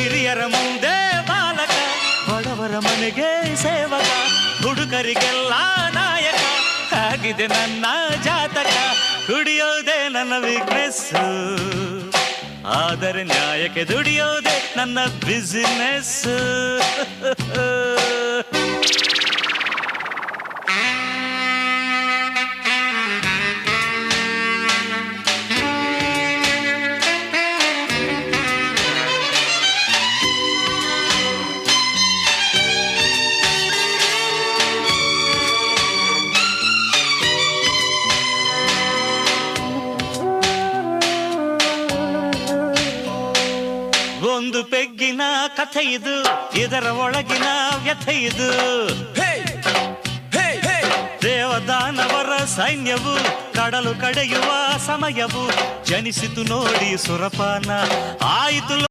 ಹಿರಿಯರ ಮುಂದೆ ಬಾಲಕ, ಬಡವರ ಮನೆಗೆ ಸೇವಕ, ಹುಡುಗರಿಗೆಲ್ಲ ನಾಯಕ. ಆಗಿದೆ ನನ್ನ ಜಾತಕ, ಕುಡಿಯೋದೇ ನನ್ನ ವೀಕ್ನೆಸ್, ಆದರೆ ನ್ಯಾಯಕ್ಕೆ ದುಡಿಯೋದೇ ನನ್ನ ಬಿಸಿನೆಸ್. ಒಂದು ಪೆಗ್ಗಿನ ಕಥೆ ಇದು, ಇದರ ಒಳಗಿನ ವ್ಯಥೆ ಇದು. ದೇವದಾನವರ ಸೈನ್ಯವು ಕಡಲು ಕಡೆಯುವ ಸಮಯವು, ಜನಿಸಿತು ನೋಡಿ ಸುರಪಾನ, ಆಯಿತು